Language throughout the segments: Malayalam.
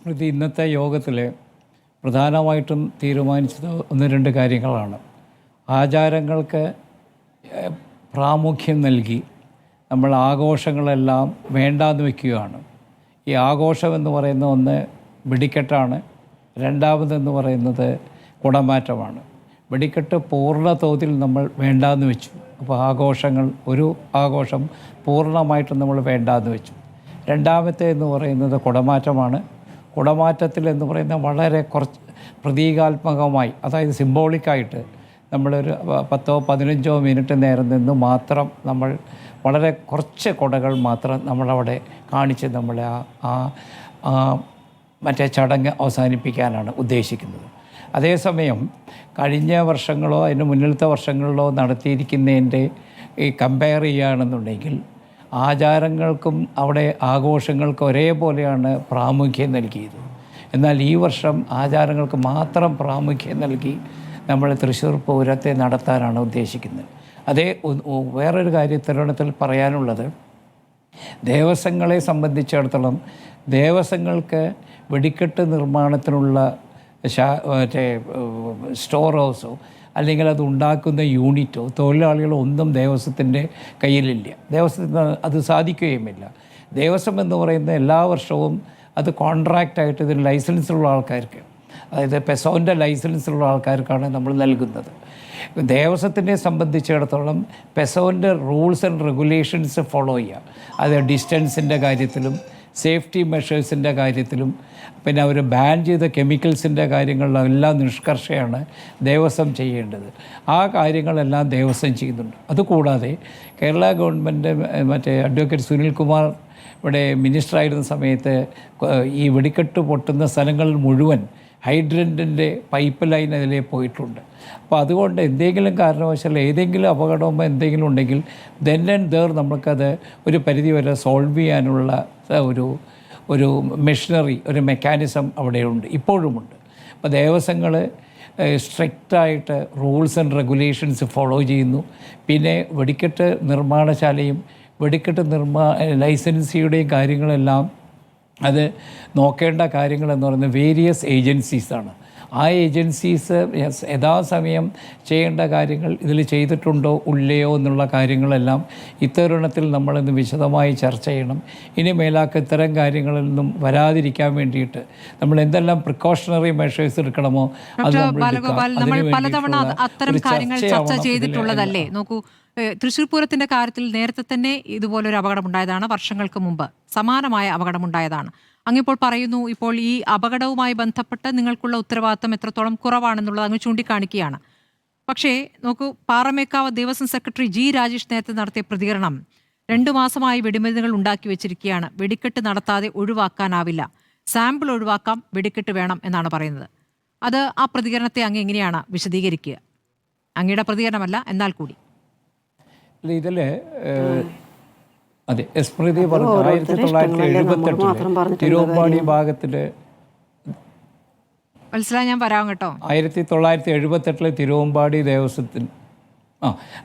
സ്മൃതി ഇന്നത്തെ യോഗത്തിൽ പ്രധാനമായിട്ടും തീരുമാനിച്ചത് ഒന്ന് രണ്ട് കാര്യങ്ങളാണ്. ആചാരങ്ങൾക്ക് പ്രാമുഖ്യം നൽകി നമ്മൾ ആഘോഷങ്ങളെല്ലാം വേണ്ടാന്ന് വയ്ക്കുകയാണ്. ഈ ആഘോഷം എന്ന് പറയുന്ന ഒന്ന് വെടിക്കെട്ടാണ്. രണ്ടാമതെന്ന് പറയുന്നത് കുടമാറ്റമാണ്. വെടിക്കെട്ട് പൂർണ്ണ തോതിൽ നമ്മൾ വേണ്ടാന്ന് വെച്ചു. അപ്പോൾ ഒരു ആഘോഷം പൂർണ്ണമായിട്ടും നമ്മൾ വേണ്ടാന്ന് വെച്ചു. രണ്ടാമത്തെ എന്ന് പറയുന്നത് കുടമാറ്റമാണ്. കുടമാറ്റത്തിൽ എന്ന് പറയുന്നത് വളരെ കുറച്ച് പ്രതീകാത്മകമായി, അതായത് സിംബോളിക്കായിട്ട് നമ്മളൊരു 10-15 മിനിറ്റ് നേരം നിന്ന് മാത്രം നമ്മൾ വളരെ കുറച്ച് കുടകൾ മാത്രം നമ്മളവിടെ കാണിച്ച് നമ്മളെ മറ്റേ ചടങ്ങ് അവസാനിപ്പിക്കാനാണ് ഉദ്ദേശിക്കുന്നത്. അതേസമയം കഴിഞ്ഞ വർഷങ്ങളോ അതിന് മുന്നിലത്തെ വർഷങ്ങളിലോ നടത്തിയിരിക്കുന്നതിൻ്റെ കമ്പയർ ചെയ്യുകയാണെന്നുണ്ടെങ്കിൽ ആചാരങ്ങൾക്കും അവിടെ ആഘോഷങ്ങൾക്കും ഒരേപോലെയാണ് പ്രാമുഖ്യം നൽകിയത്. എന്നാൽ ഈ വർഷം ആചാരങ്ങൾക്ക് മാത്രം പ്രാമുഖ്യം നൽകി നമ്മൾ തൃശ്ശൂർ പൂരത്തെ നടത്താനാണ് ഉദ്ദേശിക്കുന്നത്. വേറൊരു കാര്യം തരുണത്തിൽ പറയാനുള്ളത്, ദേവസ്വങ്ങളെ സംബന്ധിച്ചിടത്തോളം ദേവസ്വങ്ങൾക്ക് വെടിക്കെട്ട് നിർമ്മാണത്തിനുള്ള മറ്റേ സ്റ്റോർ ഹൗസോ അല്ലെങ്കിൽ അത് ഉണ്ടാക്കുന്ന യൂണിറ്റോ തൊഴിലാളികളോ ഒന്നും ദേവസ്വത്തിൻ്റെ കയ്യിലില്ല. ദേവസ്വത്തിന് അത് സാധിക്കുകയുമില്ല. ദേവസ്വം എന്ന് പറയുന്ന എല്ലാ വർഷവും അത് കോൺട്രാക്റ്റായിട്ട് ഇതിന് ലൈസൻസുള്ള ആൾക്കാർക്ക്, അതായത് പെസോൻ്റെ ലൈസൻസുള്ള ആൾക്കാർക്കാണ് നമ്മൾ നൽകുന്നത്. ദേവസ്വത്തിനെ സംബന്ധിച്ചിടത്തോളം പെസോൻ്റെ റൂൾസ് ആൻഡ് റെഗുലേഷൻസ് ഫോളോ ചെയ്യുക. അത് ഡിസ്റ്റൻസിൻ്റെ കാര്യത്തിലും സേഫ്റ്റി മെഷേഴ്സിൻ്റെ കാര്യത്തിലും പിന്നെ അവർ ബാൻ ചെയ്ത കെമിക്കൽസിൻ്റെ കാര്യങ്ങളിലെല്ലാം നിഷ്കർഷയാണ് ദേവസ്വം ചെയ്യേണ്ടത്. ആ കാര്യങ്ങളെല്ലാം ദേവസ്വം ചെയ്യുന്നുണ്ട്. അതുകൂടാതെ കേരള ഗവൺമെൻറ് മറ്റേ അഡ്വക്കേറ്റ് സുനിൽകുമാർ ഇവിടെ മിനിസ്റ്ററായിരുന്ന സമയത്ത് ഈ വെടിക്കെട്ട് പൊട്ടുന്ന സ്ഥലങ്ങളിൽ മുഴുവൻ ഹൈഡ്രൻറ്റിൻ്റെ പൈപ്പ് ലൈൻ അതിലേ പോയിട്ടുണ്ട്. അപ്പോൾ അതുകൊണ്ട് എന്തെങ്കിലും കാരണവശാൽ ഏതെങ്കിലും അപകടമോ എന്തെങ്കിലും ഉണ്ടെങ്കിൽ ദെൻ ആൻഡ് ദേർ നമുക്കത് ഒരു പരിധിവരെ സോൾവ് ചെയ്യാനുള്ള ഒരു മെഷീനറി, ഒരു മെക്കാനിസം അവിടെയുണ്ട്, ഇപ്പോഴുമുണ്ട്. അപ്പോൾ ദേവസ്വങ്ങൾ സ്ട്രിക്റ്റായിട്ട് റൂൾസ് ആൻഡ് റെഗുലേഷൻസ് ഫോളോ ചെയ്യുന്നു. പിന്നെ വെടിക്കെട്ട് നിർമ്മാണശാലയും വെടിക്കെട്ട് ലൈസൻസിയുടെയും കാര്യങ്ങളെല്ലാം അത് നോക്കേണ്ട കാര്യങ്ങളെന്ന് പറയുന്നത് വേരിയസ് ഏജൻസീസാണ്. ആ ഏജൻസീസ് യഥാസമയം ചെയ്യേണ്ട കാര്യങ്ങൾ ഇതിൽ ചെയ്തിട്ടുണ്ടോ ഇല്ലയോ എന്നുള്ള കാര്യങ്ങളെല്ലാം ഇത്തരുണത്തിൽ നമ്മളിന്ന് വിശദമായി ചർച്ച ചെയ്യണം. ഇനി മേലാക്ക് ഇത്തരം കാര്യങ്ങളിൽ നിന്നും വരാതിരിക്കാൻ വേണ്ടിയിട്ട് നമ്മൾ എന്തെല്ലാം പ്രിക്കോഷണറി മെഷേഴ്സ് എടുക്കണമോ അത് നമ്മൾ പലതവണ അത്തരം കാര്യങ്ങൾ ചർച്ച ചെയ്തിട്ടുള്ളതല്ലേ. നോക്കൂ, തൃശ്ശൂർ പൂരത്തിന്റെ കാര്യത്തിൽ നേരത്തെ തന്നെ ഇതുപോലൊരു അപകടമുണ്ടായതാണ്. വർഷങ്ങൾക്ക് മുമ്പ് സമാനമായ അപകടമുണ്ടായതാണ്. അങ്ങിപ്പോൾ പറയുന്നു, ഇപ്പോൾ ഈ അപകടവുമായി ബന്ധപ്പെട്ട് നിങ്ങൾക്കുള്ള ഉത്തരവാദിത്തം എത്രത്തോളം കുറവാണെന്നുള്ളത് അങ്ങ് ചൂണ്ടിക്കാണിക്കുകയാണ്. പക്ഷേ നോക്കൂ, പാറമേക്കാവ് ദേവസ്വം സെക്രട്ടറി ജി രാജേഷ് നേരത്തെ നടത്തിയ പ്രതികരണം 2 മാസമായി വെടിമരുന്നുകൾ ഉണ്ടാക്കി വെച്ചിരിക്കുകയാണ്, വെടിക്കെട്ട് നടത്താതെ ഒഴിവാക്കാനാവില്ല, സാമ്പിൾ ഒഴിവാക്കാം, വെടിക്കെട്ട് വേണം എന്നാണ് പറയുന്നത്. അത് ആ പ്രതികരണത്തെ അങ്ങ് എങ്ങനെയാണ് വിശദീകരിക്കുക? അങ്ങയുടെ പ്രതികരണമല്ല, എന്നാൽ കൂടി ഇതിൽ അതെ സ്മൃതി പറഞ്ഞു 1978 തിരുവമ്പാടി ഭാഗത്തിൽ ഞാൻ വരാം കേട്ടോ. 1978 തിരുവമ്പാടി ദേവസ്വത്തിന്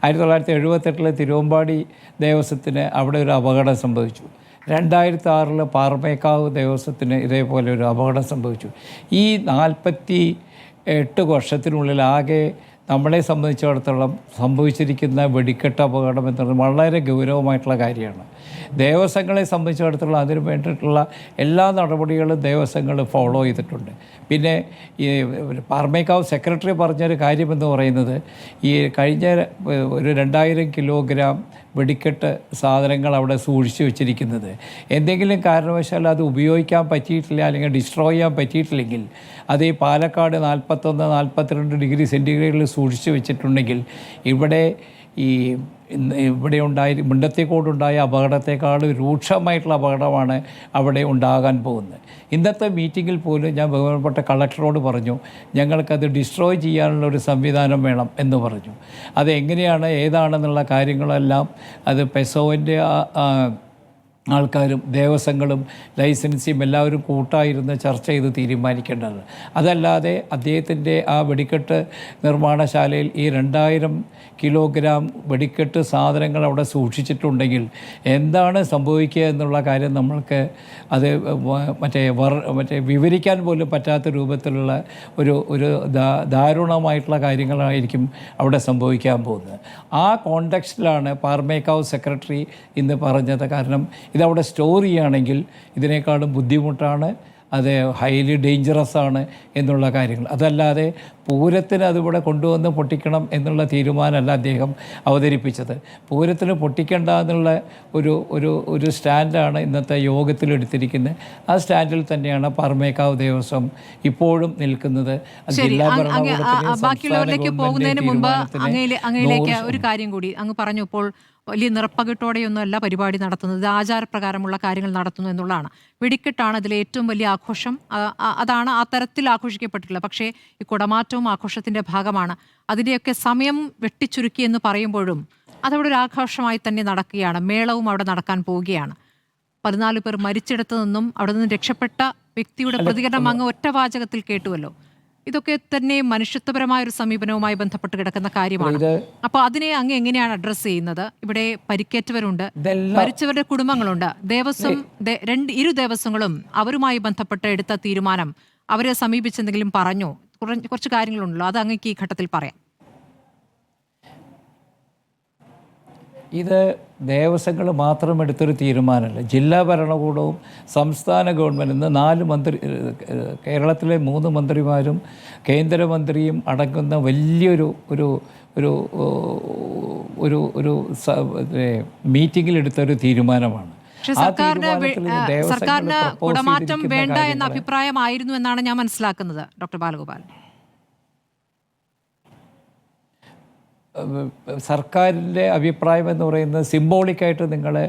1978 തിരുവമ്പാടി ദേവസ്വത്തിന് അവിടെ ഒരു അപകടം സംഭവിച്ചു. 2006 പാറമേക്കാവ് ദേവസ്വത്തിന് ഇതേപോലെ ഒരു അപകടം സംഭവിച്ചു. ഈ 48 വർഷത്തിനുള്ളിൽ ആകെ നമ്മളെ സംബന്ധിച്ചിടത്തോളം സംഭവിച്ചിരിക്കുന്ന വെടിക്കെട്ട് അപകടം എന്നുള്ളത് വളരെ ഗൗരവമായിട്ടുള്ള കാര്യമാണ്. ദേവസ്വങ്ങളെ സംബന്ധിച്ചിടത്തോളം അതിന് വേണ്ടിയിട്ടുള്ള എല്ലാ നടപടികളും ദേവസ്വങ്ങൾ ഫോളോ ചെയ്തിട്ടുണ്ട്. പിന്നെ ഈ പാറമേക്കാവ് സെക്രട്ടറി പറഞ്ഞൊരു കാര്യമെന്ന് പറയുന്നത്, ഈ കഴിഞ്ഞ ഒരു 2000 കിലോഗ്രാം വെടിക്കെട്ട് സാധനങ്ങൾ അവിടെ സൂക്ഷിച്ചു വെച്ചിരിക്കുന്നത് എന്തെങ്കിലും കാരണവശാൽ അത് ഉപയോഗിക്കാൻ പറ്റിയിട്ടില്ല അല്ലെങ്കിൽ ഡിസ്ട്രോയ് ചെയ്യാൻ പറ്റിയിട്ടില്ലെങ്കിൽ അത് ഈ പാലക്കാട് 41-42 ഡിഗ്രി സെൻറ്റിഗ്രേഡിൽ സൂക്ഷിച്ചു വെച്ചിട്ടുണ്ടെങ്കിൽ ഇവിടെ മുണ്ടത്തിക്കോടുണ്ടായ അപകടത്തെക്കാൾ രൂക്ഷമായിട്ടുള്ള അപകടമാണ് അവിടെ ഉണ്ടാകാൻ പോകുന്നത്. ഇന്നത്തെ മീറ്റിങ്ങിൽ പോലും ഞാൻ ബഹുമാനപ്പെട്ട കളക്ടറോട് പറഞ്ഞു, ഞങ്ങൾക്കത് ഡിസ്ട്രോയ് ചെയ്യാനുള്ള ഒരു സംവിധാനം വേണം എന്ന് പറഞ്ഞു. അത് എങ്ങനെയാണ് ഏതാണെന്നുള്ള കാര്യങ്ങളെല്ലാം അത് പെസോവിൻ്റെ ആൾക്കാരും ദേവസ്വങ്ങളും ലൈസൻസിയും എല്ലാവരും കൂട്ടായിരുന്ന് ചർച്ച ചെയ്ത് തീരുമാനിക്കേണ്ടതാണ്. അതല്ലാതെ അദ്ദേഹത്തിൻ്റെ ആ വെടിക്കെട്ട് നിർമ്മാണശാലയിൽ ഈ 2000 കിലോഗ്രാം വെടിക്കെട്ട് സാധനങ്ങൾ അവിടെ സൂക്ഷിച്ചിട്ടുണ്ടെങ്കിൽ എന്താണ് സംഭവിക്കുക എന്നുള്ള കാര്യം നമ്മൾക്ക് അത് മറ്റേ വിവരിക്കാൻ പോലും പറ്റാത്ത രൂപത്തിലുള്ള ഒരു ദാരുണമായിട്ടുള്ള കാര്യങ്ങളായിരിക്കും അവിടെ സംഭവിക്കാൻ പോകുന്നത്. ആ കോണ്ടെക്സ്റ്റിലാണ് പാർമേക്കാവ് സെക്രട്ടറി ഇന്ന് പറഞ്ഞത്. കാരണം ഇതവിടെ സ്റ്റോർ ചെയ്യുകയാണെങ്കിൽ ഇതിനേക്കാളും ബുദ്ധിമുട്ടാണ്, അത് ഹൈലി ഡേഞ്ചറസ് ആണ് എന്നുള്ള കാര്യങ്ങൾ. അതല്ലാതെ പൂരത്തിന് അതിവിടെ കൊണ്ടുവന്ന് പൊട്ടിക്കണം എന്നുള്ള തീരുമാനമല്ല അദ്ദേഹം അവതരിപ്പിച്ചത്. പൂരത്തിന് പൊട്ടിക്കേണ്ട എന്നുള്ള ഒരു സ്റ്റാൻഡാണ് ഇന്നത്തെ യോഗത്തിലെടുത്തിരിക്കുന്നത്. ആ സ്റ്റാൻഡിൽ തന്നെയാണ് പാർമേക്കാവ് ദേവസ്വം ഇപ്പോഴും നിൽക്കുന്നത്. ജില്ലാ ബാക്കിയുള്ളവരിലേക്ക് പോകുന്നതിന് മുമ്പ് അങ്ങയിലേക്ക് ഒരു കാര്യം കൂടി അങ്ങ് പറഞ്ഞു. ഇപ്പോൾ വലിയ നിറപ്പകിട്ടോടെയൊന്നുമല്ല പരിപാടി നടത്തുന്നത്, ഇത് ആചാരപ്രകാരമുള്ള കാര്യങ്ങൾ നടത്തുന്നു എന്നുള്ളതാണ്. വെടിക്കെട്ടാണ് അതിലെ ഏറ്റവും വലിയ ആഘോഷം, അതാണ് ആ തരത്തിൽ ആഘോഷിക്കപ്പെട്ടിട്ടുള്ളത്. പക്ഷേ ഈ കുടമാറ്റവും ആഘോഷത്തിൻ്റെ ഭാഗമാണ്. അതിൻ്റെയൊക്കെ സമയം വെട്ടിച്ചുരുക്കി എന്ന് പറയുമ്പോഴും അതവിടെ ഒരു ആഘോഷമായി തന്നെ നടക്കുകയാണ്. മേളവും അവിടെ നടക്കാൻ പോവുകയാണ്. 14 പേർ മരിച്ചിടത്തു നിന്നും അവിടെ നിന്ന് രക്ഷപ്പെട്ട വ്യക്തിയുടെ പ്രതികരണം അങ്ങ് ഒറ്റവാചകത്തിൽ കേട്ടുവല്ലോ. ഇതൊക്കെ തന്നെ മനുഷ്യത്വപരമായ ഒരു സമീപനവുമായി ബന്ധപ്പെട്ട് കിടക്കുന്ന കാര്യമാണ്. അപ്പോൾ അതിനെ അങ്ങ് എങ്ങനെയാണ് അഡ്രസ്സ് ചെയ്യുന്നത്? ഇവിടെ പരിക്കേറ്റവരുണ്ട്, മരിച്ചവരുടെ കുടുംബങ്ങളുണ്ട്. ദേവസ്വം ഇരു ദേവസ്വങ്ങളും അവരുമായി ബന്ധപ്പെട്ട് എടുത്ത തീരുമാനം, അവരെ സമീപിച്ചെന്തെങ്കിലും പറഞ്ഞോ? കുറച്ച് കാര്യങ്ങളുണ്ടല്ലോ, അത് അങ്ങേക്ക് ഈ ഘട്ടത്തിൽ പറയാം. ഇത് ദേവസ്വങ്ങൾ മാത്രം എടുത്തൊരു തീരുമാനമല്ല. ജില്ലാ ഭരണകൂടവും സംസ്ഥാന ഗവൺമെൻറ് ഇന്ന് 4 മന്ത്രി, കേരളത്തിലെ 3 മന്ത്രിമാരും കേന്ദ്രമന്ത്രിയും അടങ്ങുന്ന വലിയൊരു ഒരു ഒരു ഒരു ഒരു മീറ്റിങ്ങിലെടുത്തൊരു തീരുമാനമാണ്. സർക്കാരിന് കുടമാറ്റം വേണ്ട എന്ന അഭിപ്രായമായിരുന്നു എന്നാണ് ഞാൻ മനസ്സിലാക്കുന്നത്, ഡോക്ടർ ബാലഗോപാൽ. സർക്കാരിൻ്റെ അഭിപ്രായം എന്ന് പറയുന്നത് സിംബോളിക്കായിട്ട് നിങ്ങളെ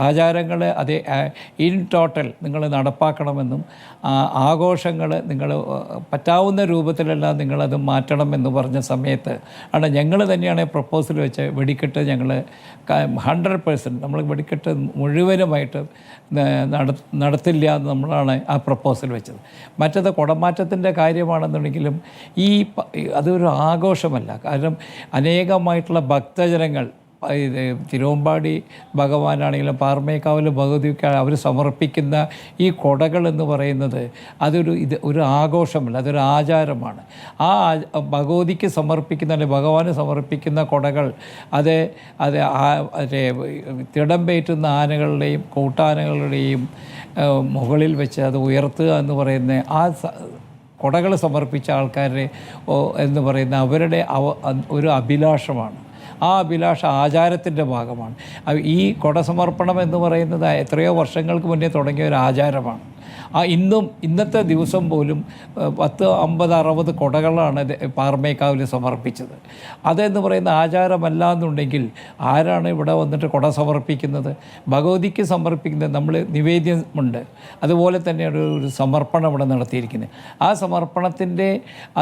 ആചാരങ്ങൾ അതേ ഇൻ ടോട്ടൽ നിങ്ങൾ നടപ്പാക്കണമെന്നും ആഘോഷങ്ങൾ നിങ്ങൾ പറ്റാവുന്ന രൂപത്തിലെല്ലാം നിങ്ങളത് മാറ്റണമെന്ന് പറഞ്ഞ സമയത്ത് ആണ് ഞങ്ങൾ തന്നെയാണ് പ്രപ്പോസൽ വെച്ച് വെടിക്കെട്ട് ഞങ്ങൾ 100% നമ്മൾ വെടിക്കെട്ട് മുഴുവനുമായിട്ട് നടത്തില്ല എന്ന് നമ്മളാണ് ആ പ്രപ്പോസൽ വെച്ചത്. മറ്റത് കുടമാറ്റത്തിൻ്റെ കാര്യമാണെന്നുണ്ടെങ്കിലും അതൊരു ആഘോഷമല്ല. കാരണം അനേകമായിട്ടുള്ള ഭക്തജനങ്ങൾ തിരുവമ്പാടി ഭഗവാനാണെങ്കിലും പാർമേക്കാവിലെ ഭഗവതിക്ക് അവർ സമർപ്പിക്കുന്ന ഈ കൊടകൾ എന്ന് പറയുന്നത് ഒരു ആഘോഷമല്ല, അതൊരു ആചാരമാണ്. ആ ഭഗവതിക്ക് സമർപ്പിക്കുന്ന അല്ലെങ്കിൽ ഭഗവാന് സമർപ്പിക്കുന്ന കൊടകൾ തിടമ്പേറ്റുന്ന ആനകളുടെയും കൂട്ടാനകളുടെയും മുകളിൽ വെച്ച് അത് ഉയർത്തുക എന്ന് പറയുന്ന ആ കൊടകൾ സമർപ്പിച്ച ആൾക്കാരെ എന്ന് പറയുന്ന അവരുടെ ഒരു അഭിലാഷമാണ്. ആ അഭിലാഷ ആചാരത്തിൻ്റെ ഭാഗമാണ്. ഈ കൊടസമർപ്പണം എന്ന് പറയുന്നത് എത്രയോ വർഷങ്ങൾക്ക് മുന്നേ തുടങ്ങിയ ഒരു ആചാരമാണ്. ഇന്നത്തെ ദിവസം പോലും 10, 50, 60 കൊടകളാണ് പാർമേക്കാവിൽ സമർപ്പിച്ചത്. അതെന്ന് പറയുന്ന ആചാരമല്ല എന്നുണ്ടെങ്കിൽ ആരാണ് ഇവിടെ വന്നിട്ട് കൊട സമർപ്പിക്കുന്നത്? ഭഗവതിക്ക് സമർപ്പിക്കുന്നത് നമ്മൾ നിവേദ്യമുണ്ട്, അതുപോലെ തന്നെയാണ് ഒരു സമർപ്പണം ഇവിടെ നടത്തിയിരിക്കുന്നത്. ആ സമർപ്പണത്തിൻ്റെ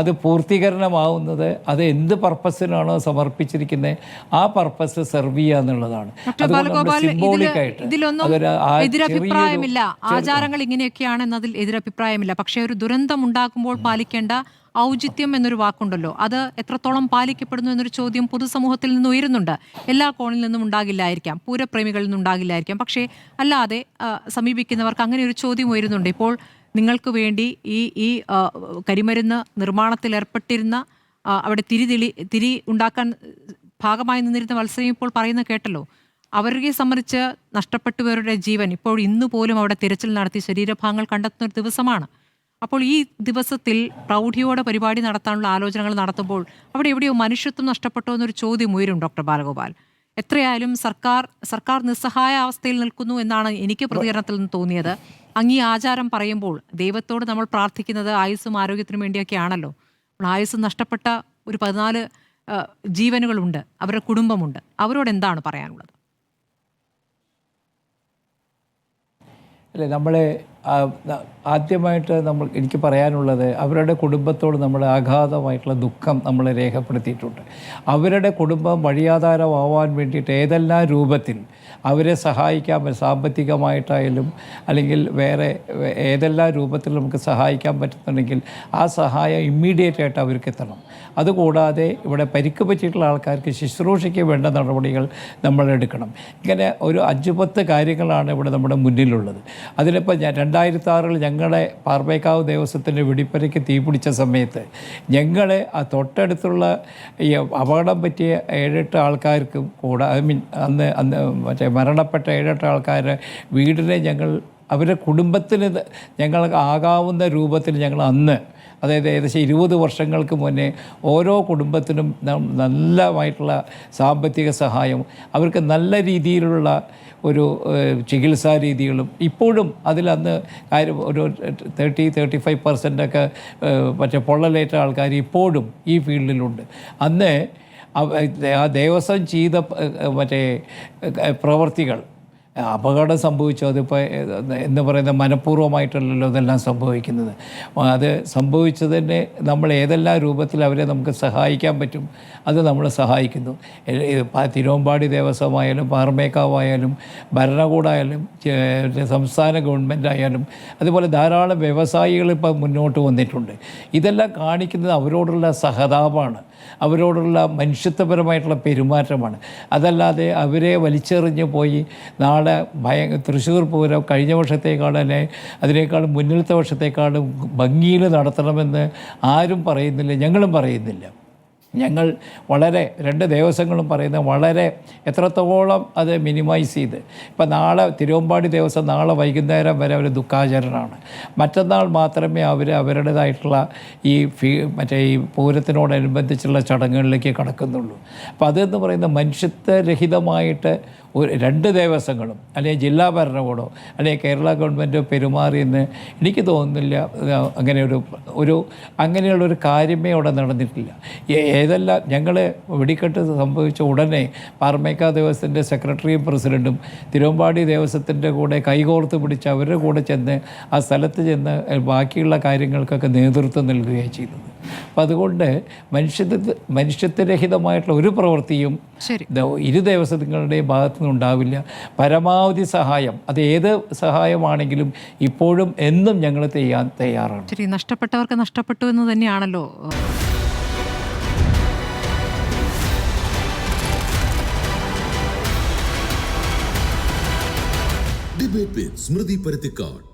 അത് പൂർത്തീകരണമാവുന്നത് അത് എന്ത് പർപ്പസിനാണോ സമർപ്പിച്ചിരിക്കുന്നത് ആ പർപ്പസ് സെർവ് ചെയ്യുക എന്നുള്ളതാണ്. എതിരഭിപ്രായമില്ല, ആചാരങ്ങൾ ഇങ്ങനെയൊക്കെയാണ് എന്നതിൽ എതിരഭിപ്രായമില്ല. പക്ഷേ ഒരു ദുരന്തം ഉണ്ടാകുമ്പോൾ പാലിക്കേണ്ട ഔചിത്യം എന്നൊരു വാക്കുണ്ടല്ലോ, അത് എത്രത്തോളം പാലിക്കപ്പെടുന്നു എന്നൊരു ചോദ്യം പൊതുസമൂഹത്തിൽ നിന്ന് ഉയരുന്നുണ്ട്. എല്ലാ കോണിൽ നിന്നും ഉണ്ടാകില്ലായിരിക്കാം, പൂരപ്രേമികളിൽ നിന്നും ഉണ്ടാകില്ലായിരിക്കാം. പക്ഷേ അല്ലാതെ സമീപിക്കുന്നവർക്ക് അങ്ങനെ ഒരു ചോദ്യം ഉയരുന്നുണ്ട്. ഇപ്പോൾ നിങ്ങൾക്ക് വേണ്ടി ഈ കരിമരുന്ന് നിർമ്മാണത്തിൽ ഏർപ്പെട്ടിരുന്ന അവിടെ തിരി ഉണ്ടാക്കാൻ ഭാഗമായി നിന്നിരുന്ന മത്സരം ഇപ്പോൾ പറയുന്നത് കേട്ടല്ലോ. അവരെ സംബന്ധിച്ച് നഷ്ടപ്പെട്ടവരുടെ ജീവൻ ഇപ്പോൾ ഇന്ന് പോലും അവിടെ തിരച്ചിൽ നടത്തി ശരീരഭാഗങ്ങൾ കണ്ടെത്തുന്ന ഒരു ദിവസമാണ്. അപ്പോൾ ഈ ദിവസത്തിൽ പ്രൗഢിയോടെ പരിപാടി നടത്താനുള്ള ആലോചനകൾ നടത്തുമ്പോൾ അവിടെ എവിടെയോ മനുഷ്യത്വം നഷ്ടപ്പെട്ടോ എന്നൊരു ചോദ്യം ഉയരും. ഡോക്ടർ ബാലഗോപാൽ, എത്രയായാലും സർക്കാർ നിസ്സഹായ അവസ്ഥയിൽ നിൽക്കുന്നു എന്നാണ് എനിക്ക് പ്രതികരണത്തിൽ നിന്ന് തോന്നിയത്. അങ്ങീ ആചാരം പറയുമ്പോൾ ദൈവത്തോട് നമ്മൾ പ്രാർത്ഥിക്കുന്നത് ആയുസ്സും ആരോഗ്യത്തിനും വേണ്ടിയൊക്കെയാണല്ലോ. ആയുസ് നഷ്ടപ്പെട്ട ഒരു 14 ജീവനുകളുണ്ട്, അവരുടെ കുടുംബമുണ്ട്. അവരോട് എന്താണ് പറയാനുള്ളത്? അല്ലേ, നമ്മളെ ആദ്യമായിട്ട് എനിക്ക് പറയാനുള്ളത്, അവരുടെ കുടുംബത്തോട് നമ്മൾ അഗാധമായിട്ടുള്ള ദുഃഖം നമ്മൾ രേഖപ്പെടുത്തിയിട്ടുണ്ട്. അവരുടെ കുടുംബം വഴിയാധാരമാവാൻ വേണ്ടിയിട്ട് ഏതെല്ലാം രൂപത്തിൽ അവരെ സഹായിക്കാൻ, സാമ്പത്തികമായിട്ടായാലും അല്ലെങ്കിൽ വേറെ ഏതെല്ലാം രൂപത്തിൽ നമുക്ക് സഹായിക്കാൻ പറ്റുന്നുണ്ടെങ്കിൽ ആ സഹായം ഇമ്മീഡിയറ്റ് ആയിട്ട് അവർക്ക് എത്തണം. അതുകൂടാതെ ഇവിടെ പരിക്ക് പറ്റിയിട്ടുള്ള ആൾക്കാർക്ക് ശുശ്രൂഷയ്ക്ക് വേണ്ട നടപടികൾ നമ്മൾ എടുക്കണം. ഇങ്ങനെ ഒരു 5-10 കാര്യങ്ങളാണ് ഇവിടെ നമ്മുടെ മുന്നിലുള്ളത്. അതിലിപ്പോൾ 2006 ഞങ്ങളെ പാർമേക്കാവ് ദേവസ്വത്തിൻ്റെ വെടിപ്പരയ്ക്ക് തീ പിടിച്ച സമയത്ത് ഞങ്ങളെ ആ തൊട്ടടുത്തുള്ള ഈ അപകടം പറ്റിയ 7-8 ആൾക്കാർക്കും കൂടെ, അന്ന് മറ്റേ മരണപ്പെട്ട 7-8 ആൾക്കാരുടെ വീടിനെ അവരുടെ കുടുംബത്തിന് ഞങ്ങൾക്ക് ആകാവുന്ന രൂപത്തിൽ ഞങ്ങൾ അന്ന്, അതായത് ഏകദേശം 20 വർഷങ്ങൾക്ക് മുന്നേ ഓരോ കുടുംബത്തിനും നല്ലതായിട്ടുള്ള സാമ്പത്തിക സഹായം, അവർക്ക് നല്ല രീതിയിലുള്ള ഒരു ചികിത്സാ രീതികളും ഇപ്പോഴും അതിലന്ന് ഒരു 30-35% മറ്റേ പൊള്ളലേറ്റ ആൾക്കാർ ഇപ്പോഴും ഈ ഫീൽഡിലുണ്ട്. അന്ന് ആ ദേവസ്വം ചെയ്ത മറ്റേ പ്രവർത്തികൾ, അപകടം സംഭവിച്ചു, അതിപ്പോൾ എന്ന് പറയുന്ന മനഃപൂർവ്വമായിട്ടല്ലല്ലോ ഇതെല്ലാം സംഭവിക്കുന്നത്. അത് സംഭവിച്ചതിന് നമ്മൾ ഏതെല്ലാം രൂപത്തിൽ അവരെ നമുക്ക് സഹായിക്കാൻ പറ്റും അത് നമ്മൾ സഹായിക്കുന്നു. തിരുവമ്പാടി ദേവസ്വമായാലും പാറമേക്കാവായാലും ഭരണകൂടമായാലും സംസ്ഥാന ഗവൺമെൻറ്റായാലും അതുപോലെ ധാരാളം വ്യവസായികൾ ഇപ്പോൾ മുന്നോട്ട് വന്നിട്ടുണ്ട്. ഇതെല്ലാം കാണിക്കുന്നത് അവരോടുള്ള സഹതാപമാണ്, അവരോടുള്ള മനുഷ്യത്വപരമായിട്ടുള്ള പെരുമാറ്റമാണ്. അതല്ലാതെ അവരെ വലിച്ചെറിഞ്ഞ് പോയി നാളെ തൃശ്ശൂർ പൂരം കഴിഞ്ഞ വർഷത്തേക്കാൾ അല്ലെ അതിനേക്കാളും മുന്നിലത്തെ വർഷത്തേക്കാളും ഭംഗിയിൽ നടത്തണമെന്ന് ആരും പറയുന്നില്ല, ഞങ്ങളും പറയുന്നില്ല. ഞങ്ങൾ വളരെ 2 ദേവസ്വങ്ങളും പറയുന്നത് വളരെ എത്രത്തോളം അത് മിനിമൈസ് ചെയ്ത്, ഇപ്പം നാളെ തിരുവമ്പാടി ദേവസ്വം നാളെ വൈകുന്നേരം വരെ അവർ ദുഃഖാചരണമാണ്. മറ്റന്നാൾ മാത്രമേ അവർ അവരുടേതായിട്ടുള്ള ഈ മറ്റേ ഈ പൂരത്തിനോടനുബന്ധിച്ചുള്ള ചടങ്ങുകളിലേക്ക് കടക്കുന്നുള്ളൂ. അപ്പോൾ അതെന്ന് പറയുന്നത് മനുഷ്യത്വരഹിതമായിട്ട് 2 ദേവസ്വങ്ങളും അല്ലെങ്കിൽ ജില്ലാ ഭരണകൂടമോ അല്ലെങ്കിൽ കേരള ഗവൺമെൻറ്റോ പെരുമാറിയെന്ന് എനിക്ക് തോന്നുന്നില്ല. അങ്ങനെയുള്ളൊരു കാര്യമേ അവിടെ നടന്നിട്ടില്ല. ഏതെല്ലാം ഞങ്ങൾ വെടിക്കെട്ട് സംഭവിച്ച ഉടനെ പാറമേക്കാവ് ദേവസ്വത്തിൻ്റെ സെക്രട്ടറിയും പ്രസിഡൻറ്റും തിരുവമ്പാടി ദേവസ്വത്തിൻ്റെ കൂടെ കൈകോർത്ത് പിടിച്ച് അവരുടെ കൂടെ ചെന്ന് ആ സ്ഥലത്ത് ചെന്ന് ബാക്കിയുള്ള കാര്യങ്ങൾക്കൊക്കെ നേതൃത്വം നൽകുകയാണ് ചെയ്തത്. അപ്പം അതുകൊണ്ട് മനുഷ്യത്വരഹിതമായിട്ടുള്ള ഒരു പ്രവൃത്തിയും 2 ദേവസ്വങ്ങളുടെയും ഭാഗത്തു നിന്നുണ്ടാവില്ല. പരമാവധി സഹായം, അത് ഏത് സഹായമാണെങ്കിലും ഇപ്പോഴും എന്നും ഞങ്ങൾ ചെയ്യാൻ തയ്യാറാണ്. ശരി, നഷ്ടപ്പെട്ടവർക്ക് നഷ്ടപ്പെട്ടു എന്ന് തന്നെയാണല്ലോ. ഡിബേറ്റ് വിത്ത് സ്മൃതി പരുത്തിക്കാട്.